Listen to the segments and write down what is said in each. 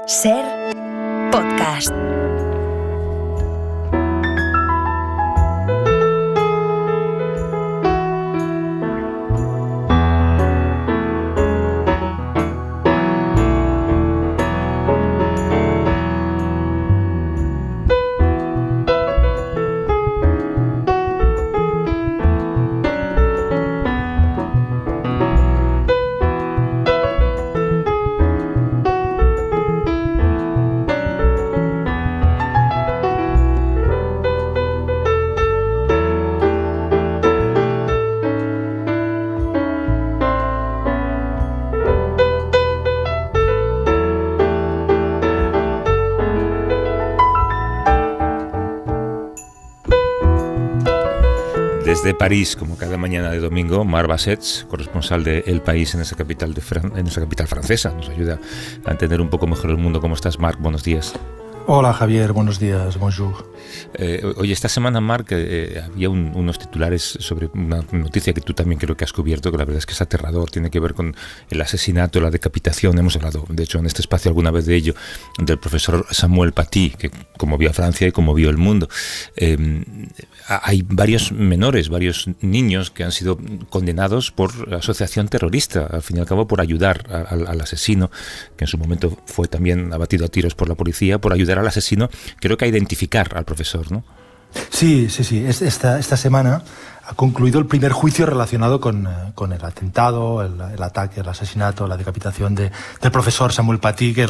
Ser podcast. Desde París, como cada mañana de domingo, Marc Bassets, corresponsal de El País en esa capital francesa, nos ayuda a entender un poco mejor el mundo. ¿Cómo estás, Marc? Buenos días. Hola, Javier. Buenos días. Bonjour. Oye, esta semana, Marc, había unos titulares sobre una noticia que tú también creo que has cubierto, que la verdad es que es aterrador. Tiene que ver con el asesinato, la decapitación. Hemos hablado, de hecho, en este espacio alguna vez de ello, del profesor Samuel Paty, que conmovió a Francia y conmovió el mundo. Hay varios menores, varios niños que han sido condenados por asociación terrorista, al fin y al cabo por ayudar al asesino, que en su momento fue también abatido a tiros por la policía, por ayudar al asesino, creo que a identificar al profesor, ¿no? Sí. Esta semana ha concluido el primer juicio relacionado con el atentado, el ataque, el asesinato, la decapitación del profesor Samuel Paty, que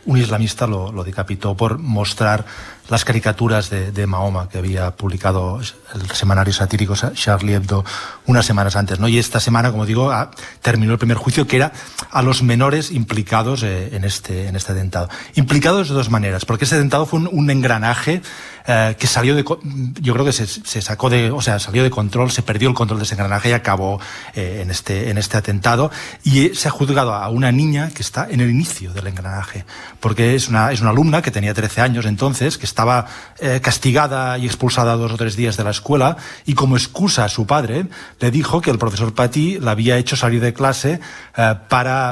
un islamista lo decapitó por mostrar las caricaturas de Mahoma que había publicado el semanario satírico Charlie Hebdo unas semanas antes, ¿no? Y esta semana, como digo, terminó el primer juicio, que era a los menores implicados en este atentado. Implicados de dos maneras, porque este atentado fue un engranaje que salió yo creo que salió de control, se perdió el control de ese engranaje y acabó en este atentado, y se ha juzgado a una niña que está en el inicio del engranaje, porque es una alumna que tenía 13 años entonces, que estaba castigada y expulsada 2 o 3 días de la escuela, y como excusa a su padre le dijo que el profesor Paty la había hecho salir de clase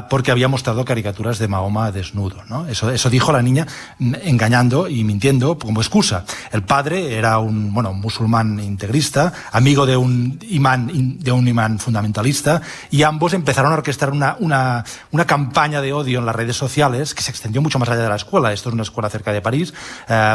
porque había mostrado caricaturas de Mahoma desnudo, ¿no? Eso dijo la niña, engañando y mintiendo como excusa. El padre era un musulmán integrista, amigo de un imán fundamentalista, y ambos empezaron a orquestar una campaña de odio en las redes sociales que se extendió mucho más allá de la escuela. Esto es una escuela cerca de París,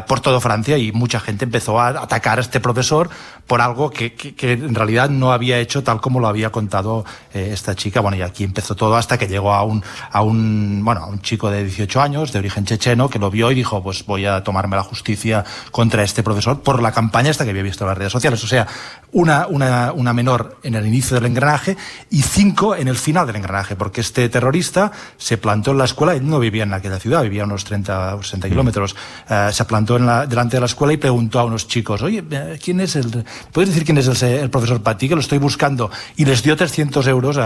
por toda Francia, y mucha gente empezó a atacar a este profesor por algo que en realidad no había hecho tal como lo había contado esta chica. Bueno, y aquí empezó todo hasta que llegó a un chico de 18 años, de origen checheno, que lo vio y dijo, pues voy a tomarme la justicia contra este profesor por la campaña esta que había visto en las redes sociales. O sea, una menor en el inicio del engranaje y 5 en el final del engranaje, porque este terrorista se plantó en la escuela. Él no vivía en aquella ciudad, vivía a unos 30 o 60 kilómetros. Se plantó delante de la escuela y preguntó a unos chicos, oye, ¿puedes decir quién es el profesor Paty, que lo estoy buscando? Y les dio 300 euros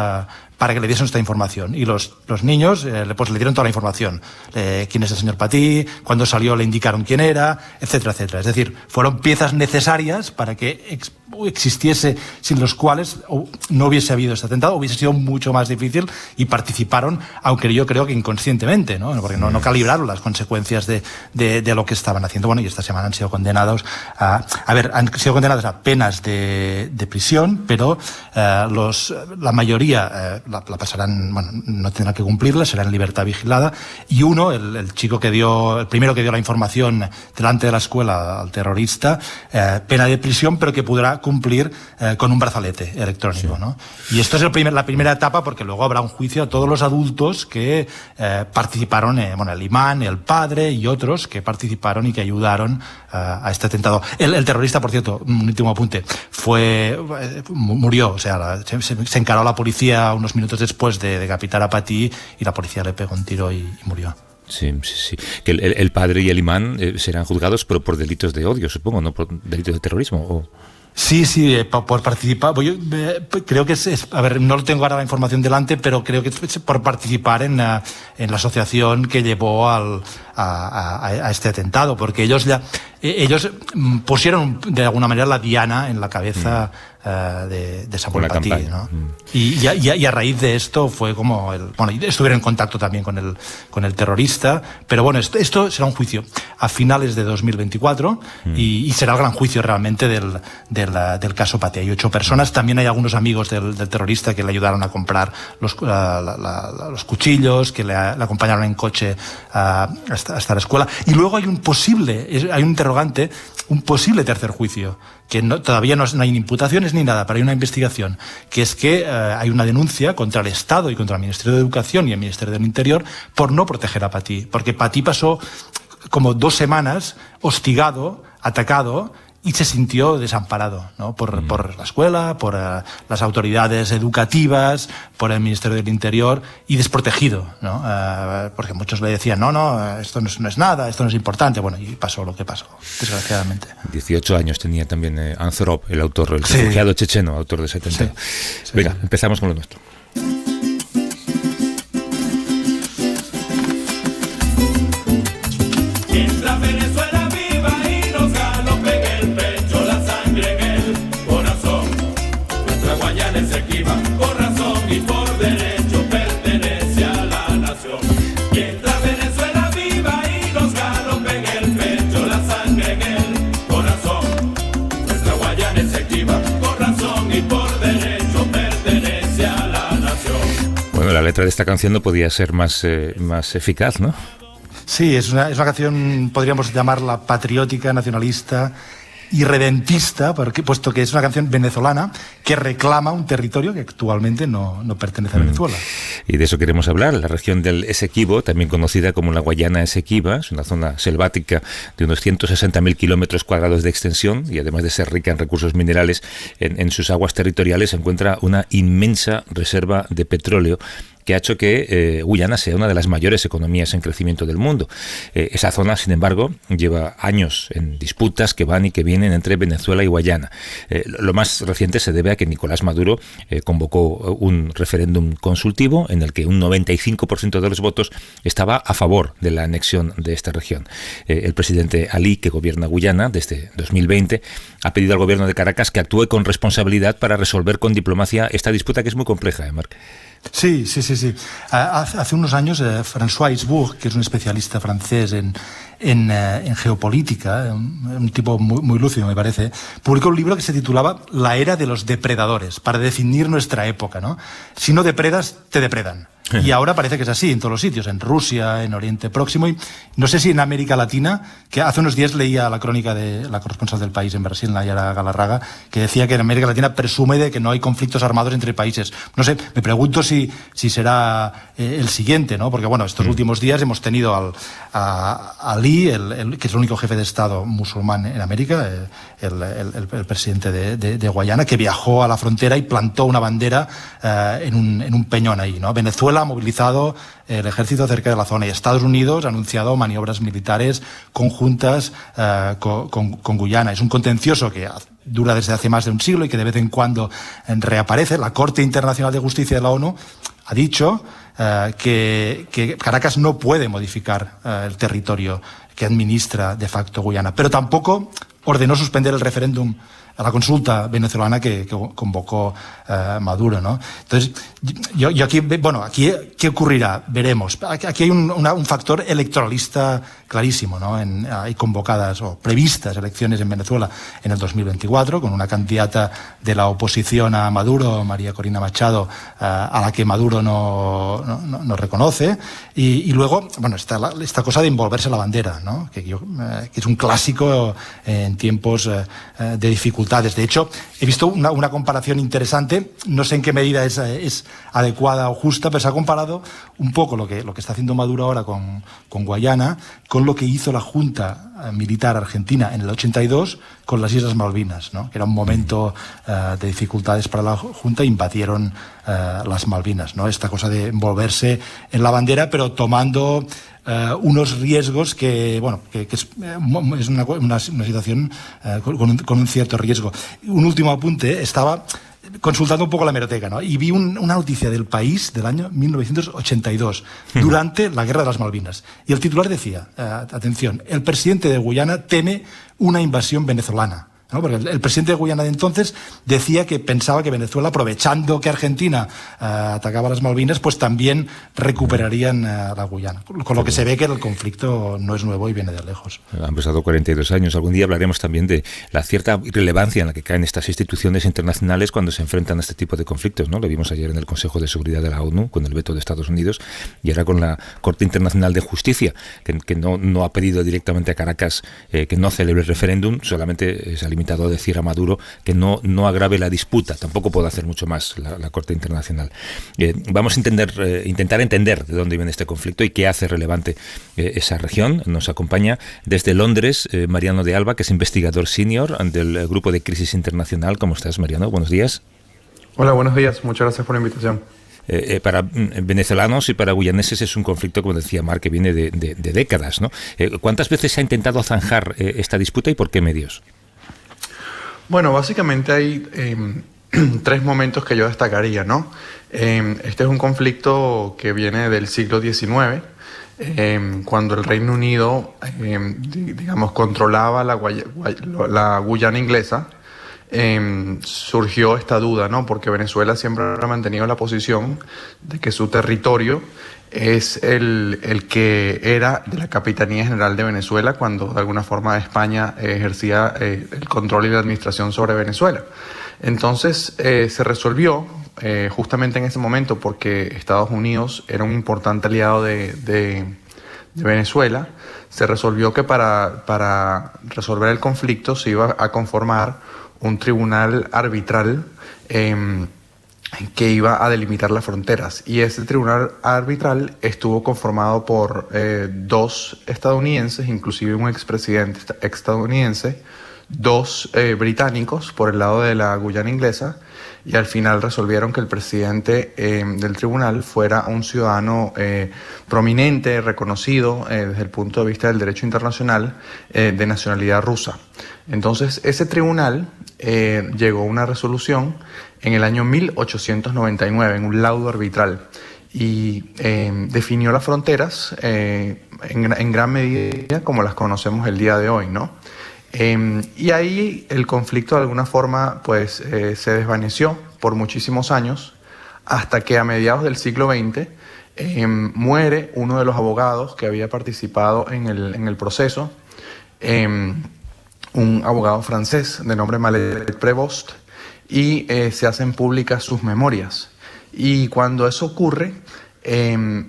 para que le diesen esta información. Y los niños pues le dieron toda la información. Quién es el señor Paty, cuando salió le indicaron quién era, etcétera, etcétera. Es decir, fueron piezas necesarias para que existiese, sin los cuales no hubiese habido este atentado, hubiese sido mucho más difícil, y participaron, aunque yo creo que inconscientemente, ¿no? Porque no calibraron las consecuencias de lo que estaban haciendo. Bueno, y esta semana han sido condenados a penas de prisión, pero la mayoría la pasarán, no tendrán que cumplirla, será en libertad vigilada, y el chico el primero que dio la información delante de la escuela al terrorista, pena de prisión, pero que podrá cumplir con un brazalete electrónico, sí, ¿no? Y esto es la primera etapa, porque luego habrá un juicio a todos los adultos que participaron, el imán, el padre y otros que participaron y que ayudaron a este atentado. El terrorista, por cierto, un último apunte, murió, o sea, se encaró a la policía unos minutos después de decapitar a Paty, y la policía le pegó un tiro y murió. Sí. Que el padre y el imán serán juzgados por delitos de odio, supongo, no por delitos de terrorismo, ¿o? Sí, por participar. Yo creo que no lo tengo ahora la información delante, pero creo que es por participar en la asociación que llevó al a este atentado, porque ellos pusieron de alguna manera la diana en la cabeza de Samuel Paty, ¿no? Y a raíz de esto fue como estuvieron en contacto también con el terrorista, pero bueno, esto será un juicio a finales de 2024 y será el gran juicio realmente del caso Paty. Hay 8 personas, también hay algunos amigos del terrorista que le ayudaron a comprar los cuchillos, que le acompañaron en coche hasta la escuela, y luego hay un interrogante, un posible tercer juicio, que todavía no hay ni imputaciones ni nada, pero hay una investigación, que es que hay una denuncia contra el Estado y contra el Ministerio de Educación y el Ministerio del Interior por no proteger a Paty, porque Paty pasó como 2 semanas hostigado, atacado, y se sintió desamparado, ¿no? Por la escuela, por las autoridades educativas, por el Ministerio del Interior, y desprotegido, ¿no? Porque muchos le decían, no, esto no es nada, esto no es importante. Bueno, y pasó lo que pasó, desgraciadamente. 18 años tenía también Anzorov, el autor, el refugiado checheno, autor de ese atentado. Venga, empezamos con lo nuestro. La letra de esta canción no podía ser más eficaz, ¿no? Sí, es una canción, podríamos llamarla patriótica, nacionalista y redentista, puesto que es una canción venezolana que reclama un territorio que actualmente no pertenece a Venezuela. Y de eso queremos hablar. La región del Esequibo, también conocida como la Guayana Esequiba, es una zona selvática de unos 160.000 kilómetros cuadrados de extensión, y además de ser rica en recursos minerales, en sus aguas territoriales se encuentra una inmensa reserva de petróleo que ha hecho que Guyana sea una de las mayores economías en crecimiento del mundo. Esa zona, sin embargo, lleva años en disputas que van y que vienen entre Venezuela y Guayana. Lo más reciente se debe a que Nicolás Maduro convocó un referéndum consultivo en el que un 95% de los votos estaba a favor de la anexión de esta región. El presidente Ali, que gobierna Guyana desde 2020, ha pedido al gobierno de Caracas que actúe con responsabilidad para resolver con diplomacia esta disputa, que es muy compleja, Marc. Sí. Hace unos años François Heisbourg, que es un especialista francés en geopolítica, un tipo muy lúcido, me parece, publicó un libro que se titulaba La era de los depredadores, para definir nuestra época, ¿no? Si no depredas, te depredan. Y ahora parece que es así en todos los sitios, en Rusia, en Oriente Próximo, y no sé si en América Latina, que hace unos días leía la crónica de la corresponsal del País en Brasil, Nayara Galarraga, que decía que en América Latina presume de que no hay conflictos armados entre países. No sé, me pregunto si será el siguiente, ¿no? Porque bueno, estos últimos días hemos tenido a Ali, que es el único jefe de Estado musulmán en América, el presidente de Guayana, que viajó a la frontera y plantó una bandera en un peñón ahí, ¿no? Venezuela ha movilizado el ejército cerca de la zona y Estados Unidos ha anunciado maniobras militares conjuntas con Guyana. Es un contencioso que dura desde hace más de un siglo y que de vez en cuando reaparece. La Corte Internacional de Justicia de la ONU ha dicho que Caracas no puede modificar el territorio que administra de facto Guyana, pero tampoco ordenó suspender el referéndum a la consulta venezolana que convocó Maduro, ¿no? Entonces, yo aquí, aquí, ¿qué ocurrirá? Veremos. Aquí hay un factor electoralista clarísimo, ¿no? Hay convocadas o previstas elecciones en Venezuela en el 2024, con una candidata de la oposición a Maduro, María Corina Machado, a la que Maduro no reconoce. Y luego, está esta cosa de envolverse la bandera, ¿no? Que es un clásico en tiempos de dificultades. De hecho, he visto una comparación interesante, no sé en qué medida es adecuada o justa, pero se ha comparado un poco lo que está haciendo Maduro ahora con Guayana con lo que hizo la Junta Militar Argentina en el 82 con las Islas Malvinas, ¿no? Que era un momento de dificultades para la Junta, invadieron las Malvinas, ¿no? Esta cosa de envolverse en la bandera, pero tomando unos riesgos que es una situación con un cierto riesgo. Un último apunte, consultando un poco la hemeroteca, ¿no? Y vi una noticia del País del año 1982, durante la Guerra de las Malvinas. Y el titular decía, atención, el presidente de Guyana teme una invasión venezolana, ¿no? Porque el presidente de Guyana de entonces decía que pensaba que Venezuela, aprovechando que Argentina atacaba las Malvinas, pues también recuperarían la Guyana. Con lo que se ve que el conflicto no es nuevo y viene de lejos. Han pasado 42 años. Algún día hablaremos también de la cierta irrelevancia en la que caen estas instituciones internacionales cuando se enfrentan a este tipo de conflictos, ¿no? Lo vimos ayer en el Consejo de Seguridad de la ONU, con el veto de Estados Unidos, y ahora con la Corte Internacional de Justicia, que no ha pedido directamente a Caracas que no celebre el referéndum, solamente se ha limitado a decir a Maduro que no agrave la disputa. Tampoco puede hacer mucho más la Corte Internacional. Vamos a intentar entender de dónde viene este conflicto y qué hace relevante esa región. Nos acompaña desde Londres Mariano de Alba, que es investigador senior del Grupo de Crisis Internacional. ¿Cómo estás, Mariano? Buenos días. Hola, buenos días. Muchas gracias por la invitación. Para venezolanos y para guyaneses es un conflicto, como decía Marc, que viene de décadas, ¿no? ¿Cuántas veces se ha intentado zanjar esta disputa y por qué medios? Bueno, básicamente hay 3 momentos que yo destacaría, ¿no? Este es un conflicto que viene del siglo XIX, cuando el Reino Unido, digamos, controlaba la Guyana inglesa. Surgió esta duda, ¿no? Porque Venezuela siempre ha mantenido la posición de que su territorio es el que era de la Capitanía General de Venezuela cuando de alguna forma España ejercía el control y la administración sobre Venezuela. Entonces se resolvió justamente en ese momento, porque Estados Unidos era un importante aliado de Venezuela. Se resolvió que para resolver el conflicto se iba a conformar un tribunal arbitral que iba a delimitar las fronteras, y ese tribunal arbitral estuvo conformado por 2 estadounidenses, inclusive un expresidente estadounidense, 2 británicos por el lado de la Guyana inglesa, y al final resolvieron que el presidente del tribunal fuera un ciudadano prominente, reconocido desde el punto de vista del derecho internacional, de nacionalidad rusa. Entonces ese tribunal llegó a una resolución en el año 1899, en un laudo arbitral, y definió las fronteras en gran medida como las conocemos el día de hoy, ¿no? Y ahí el conflicto de alguna forma pues se desvaneció por muchísimos años, hasta que a mediados del siglo XX muere uno de los abogados que había participado en el proceso, un abogado francés de nombre Malet Prévost, y se hacen públicas sus memorias. Y cuando eso ocurre,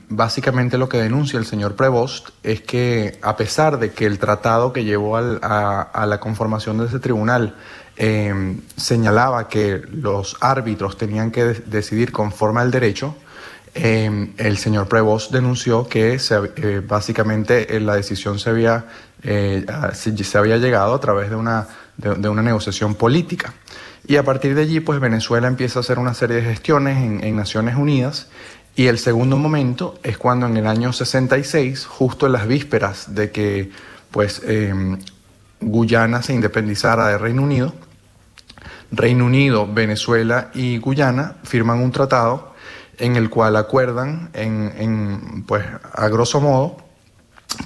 básicamente lo que denuncia el señor Prévost es que, a pesar de que el tratado que llevó a la conformación de ese tribunal señalaba que los árbitros tenían que decidir conforme al derecho, el señor Prévost denunció que básicamente la decisión se había llegado a través de una negociación política. Y a partir de allí, pues Venezuela empieza a hacer una serie de gestiones en Naciones Unidas. Y el segundo momento es cuando en el año 66, justo en las vísperas de que pues, Guyana se independizara del Reino Unido, Venezuela y Guyana firman un tratado en el cual acuerdan, pues, a grosso modo,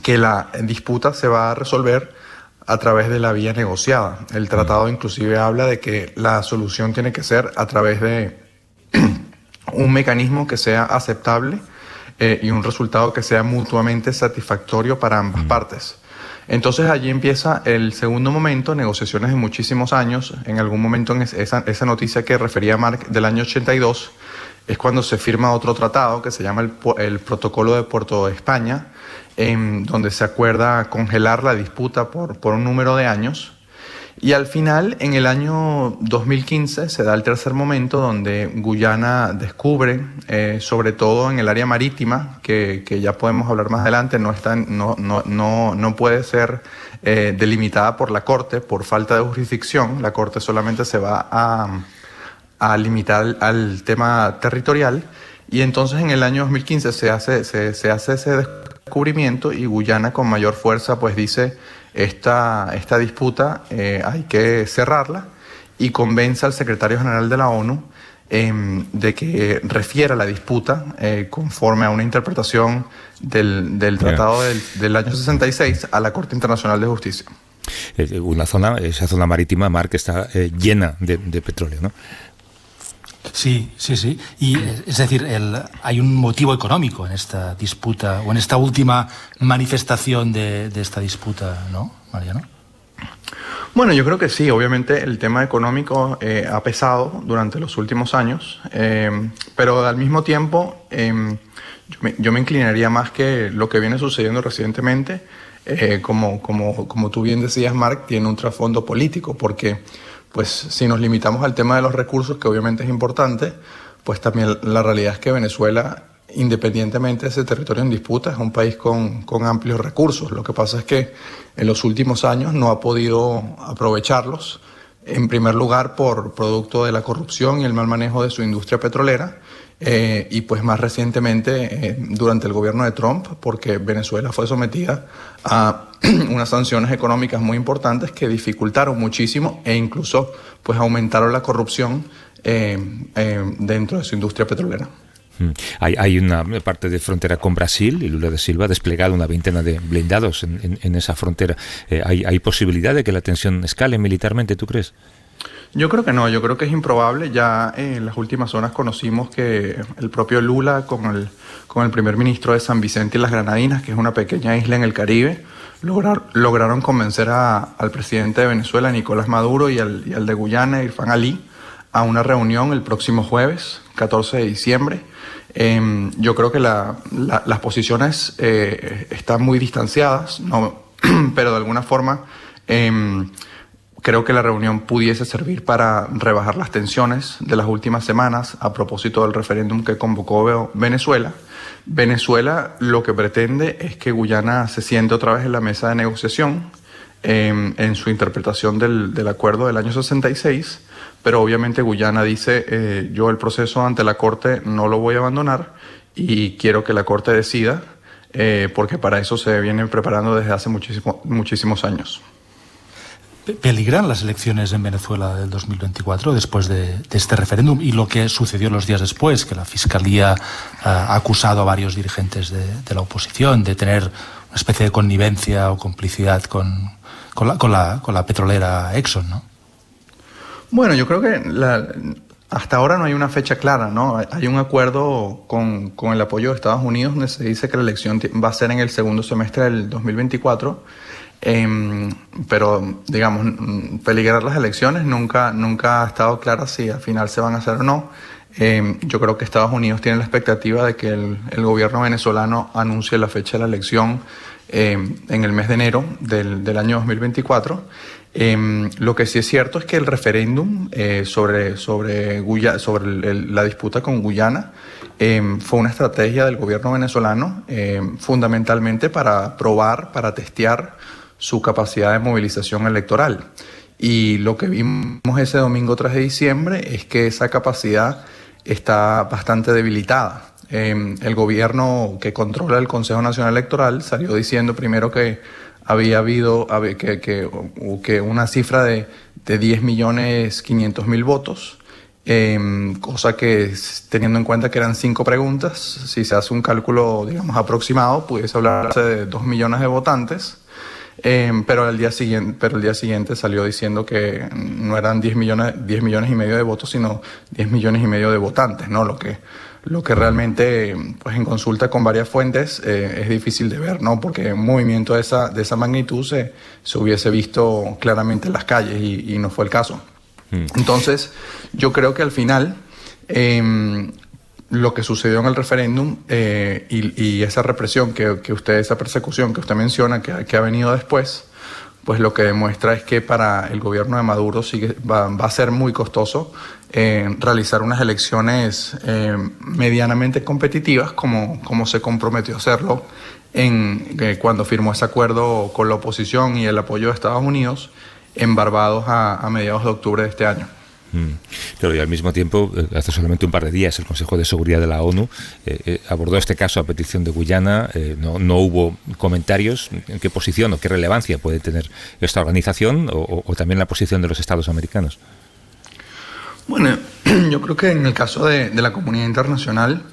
que la disputa se va a resolver a través de la vía negociada. El tratado inclusive habla de que la solución tiene que ser a través de un mecanismo que sea aceptable y un resultado que sea mutuamente satisfactorio para ambas partes. Entonces allí empieza el segundo momento, negociaciones de muchísimos años. En algún momento, en esa noticia que refería Marc del año 82, es cuando se firma otro tratado que se llama el Protocolo de Puerto España, donde se acuerda congelar la disputa por un número de años. Y al final, en el año 2015, se da el tercer momento, donde Guyana descubre, sobre todo en el área marítima, que ya podemos hablar más adelante, no puede ser delimitada por la Corte por falta de jurisdicción. La Corte solamente se va a limitar al tema territorial. Y entonces en el año 2015 se hace ese descubrimiento, y Guyana con mayor fuerza pues dice: esta disputa hay que cerrarla, y convence al secretario general de la ONU de que refiera la disputa conforme a una interpretación del tratado del año 66 a la Corte Internacional de Justicia. Esa zona marítima, Marc, está llena de petróleo, ¿no? Sí. Y es decir, hay un motivo económico en esta disputa, o en esta última manifestación de esta disputa, ¿no, Mariano? Bueno, yo creo que sí. Obviamente el tema económico ha pesado durante los últimos años, pero al mismo tiempo yo me inclinaría más que lo que viene sucediendo recientemente, como tú bien decías, Marc, tiene un trasfondo político, porque pues si nos limitamos al tema de los recursos, que obviamente es importante, pues también la realidad es que Venezuela, independientemente de ese territorio en disputa, es un país con amplios recursos. Lo que pasa es que en los últimos años no ha podido aprovecharlos, en primer lugar por producto de la corrupción y el mal manejo de su industria petrolera, y pues más recientemente durante el gobierno de Trump, porque Venezuela fue sometida a unas sanciones económicas muy importantes que dificultaron muchísimo e incluso pues aumentaron la corrupción dentro de su industria petrolera. Hay una parte de frontera con Brasil y Lula da Silva ha desplegado una veintena de blindados en esa frontera. ¿Hay posibilidad de que la tensión escale militarmente, tú crees? Yo creo que no, yo creo que es improbable. Ya en las últimas horas conocimos que el propio Lula con el primer ministro de San Vicente y las Granadinas, que es una pequeña isla en el Caribe, lograron convencer al presidente de Venezuela, Nicolás Maduro, y al de Guyana, Irfan Ali, a una reunión el próximo jueves, 14 de diciembre. Yo creo que las posiciones están muy distanciadas, ¿no? Pero de alguna forma creo que la reunión pudiese servir para rebajar las tensiones de las últimas semanas a propósito del referéndum que convocó Venezuela. Venezuela lo que pretende es que Guyana se siente otra vez en la mesa de negociación en su interpretación del acuerdo del año 66, pero obviamente Guyana dice yo el proceso ante la Corte no lo voy a abandonar y quiero que la Corte decida, porque para eso se vienen preparando desde hace muchísimos años. ¿Peligran las elecciones en Venezuela del 2024 después de este referéndum y lo que sucedió los días después, que la Fiscalía ha acusado a varios dirigentes de la oposición de tener una especie de connivencia o complicidad con la petrolera Exxon, ¿no? Bueno, yo creo que hasta ahora no hay una fecha clara, ¿no? Hay un acuerdo con el apoyo de Estados Unidos donde se dice que la elección va a ser en el segundo semestre del 2024. Pero, digamos, peligrar las elecciones nunca ha estado clara si al final se van a hacer o no. Yo creo que Estados Unidos tiene la expectativa de que el gobierno venezolano anuncie la fecha de la elección en el mes de enero del año 2024. Lo que sí es cierto es que el referéndum sobre la disputa con Guyana fue una estrategia del gobierno venezolano fundamentalmente para probar, para testear su capacidad de movilización electoral. Y lo que vimos ese domingo 3 de diciembre es que esa capacidad está bastante debilitada. El gobierno que controla el Consejo Nacional Electoral salió diciendo primero que había habido que una cifra de 10.500.000 votos, cosa que, teniendo en cuenta que eran 5 preguntas, si se hace un cálculo, digamos, aproximado, pudiese hablarse de 2 millones de votantes. Pero el día siguiente salió diciendo que no eran 10 millones y medio de votos, sino 10 millones y medio de votantes, ¿no? Lo que realmente, pues en consulta con varias fuentes, es difícil de ver, ¿no? Porque un movimiento de esa magnitud se hubiese visto claramente en las calles y no fue el caso. Entonces, yo creo que al final lo que sucedió en el referéndum y esa represión esa persecución que usted menciona, que ha venido después, pues lo que demuestra es que para el gobierno de Maduro va a ser muy costoso realizar unas elecciones medianamente competitivas como se comprometió a hacerlo cuando firmó ese acuerdo con la oposición y el apoyo de Estados Unidos en Barbados a mediados de octubre de este año. Claro, y al mismo tiempo, hace solamente un par de días, el Consejo de Seguridad de la ONU abordó este caso a petición de Guyana. No hubo comentarios en qué posición o qué relevancia puede tener esta organización o también la posición de los Estados americanos. Bueno, yo creo que en el caso de la comunidad internacional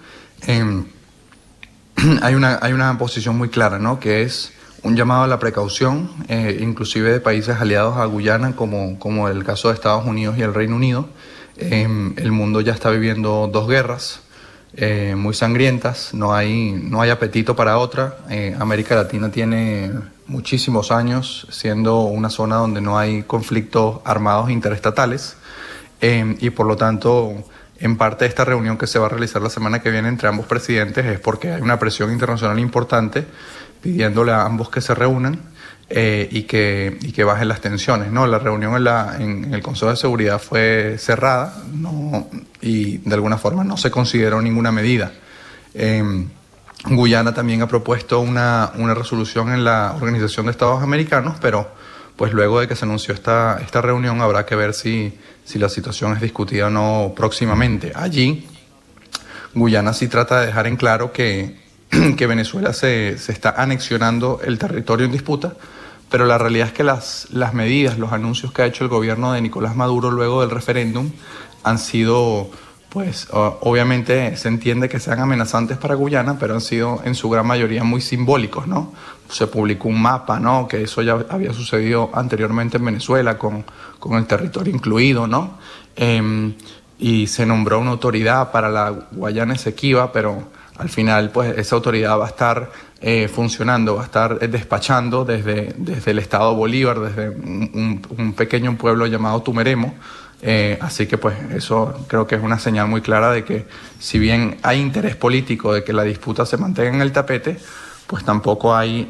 hay una posición muy clara, ¿no? Que es un llamado a la precaución, inclusive de países aliados a Guyana, como el caso de Estados Unidos y el Reino Unido. El mundo ya está viviendo 2 guerras muy sangrientas, no hay apetito para otra. América Latina tiene muchísimos años siendo una zona donde no hay conflictos armados interestatales, y por lo tanto, en parte esta reunión que se va a realizar la semana que viene entre ambos presidentes es porque hay una presión internacional importante pidiéndole a ambos que se reúnan y que bajen las tensiones, ¿no? La reunión en el Consejo de Seguridad fue cerrada, y de alguna forma no se consideró ninguna medida. Guyana también ha propuesto una resolución en la Organización de Estados Americanos, pero pues luego de que se anunció esta reunión habrá que ver si la situación es discutida o no próximamente. Allí, Guyana sí trata de dejar en claro que Venezuela se está anexionando el territorio en disputa, pero la realidad es que las medidas, los anuncios que ha hecho el gobierno de Nicolás Maduro luego del referéndum han sido, pues obviamente se entiende que sean amenazantes para Guyana, pero han sido en su gran mayoría muy simbólicos, ¿no? Se publicó un mapa, ¿no? Que eso ya había sucedido anteriormente en Venezuela con el territorio incluido, ¿no? Y se nombró una autoridad para la Guayana Esequiba, pero al final pues esa autoridad va a estar funcionando, va a estar despachando desde el estado Bolívar, desde un pequeño pueblo llamado Tumeremo. Así que pues eso creo que es una señal muy clara de que si bien hay interés político de que la disputa se mantenga en el tapete, pues tampoco hay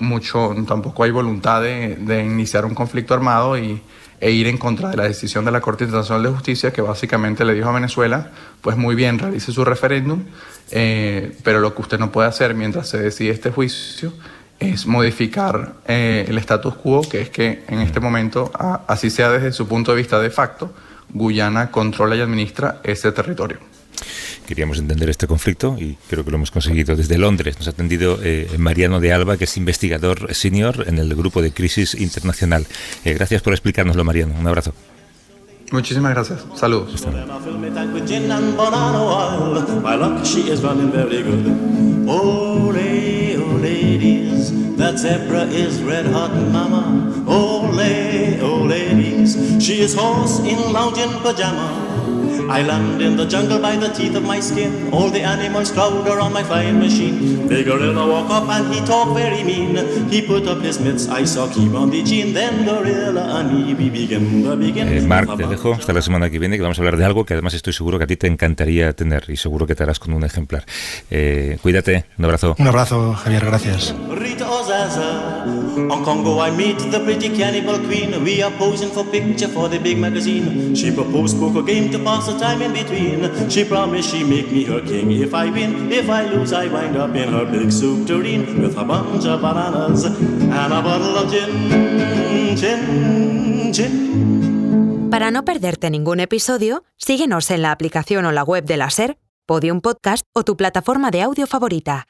voluntad de iniciar un conflicto armado e ir en contra de la decisión de la Corte Internacional de Justicia, que básicamente le dijo a Venezuela, pues muy bien, realice su referéndum, pero lo que usted no puede hacer mientras se decide este juicio es modificar el status quo, que es que en este momento, así sea desde su punto de vista de facto, Guyana controla y administra ese territorio. Queríamos entender este conflicto y creo que lo hemos conseguido. Desde Londres nos ha atendido Mariano de Alba, que es investigador senior en el Grupo de Crisis Internacional. Gracias por explicárnoslo, Mariano. Un abrazo. Muchísimas gracias. Saludos. That zebra is red hot, mama. Ole, oh ladies, she is horse in lounge in pajama. I land in the jungle by the teeth of my skin. All the animals crowd around my flying machine. The gorilla walk up and he talk very mean. He put up his mitts, I saw him on the chin. Then gorilla and me we begin. Marc, te dejo hasta la semana que viene, que vamos a hablar de algo que además estoy seguro que a ti te encantaría tener y seguro que te harás con un ejemplar. Cuídate, un abrazo. Un abrazo, Javier, gracias. On Congo I meet the pretty cannibal queen. We are posing for picture for the big magazine. She proposed poker game to pass the time in between. She promised she make me her king if I win. If I lose I wind up in her big soup tureen with a bunch of bananas and a bottle of gin, gin, gin. Para no perderte ningún episodio, síguenos en la aplicación o la web de la SER, Podium Podcast o tu plataforma de audio favorita.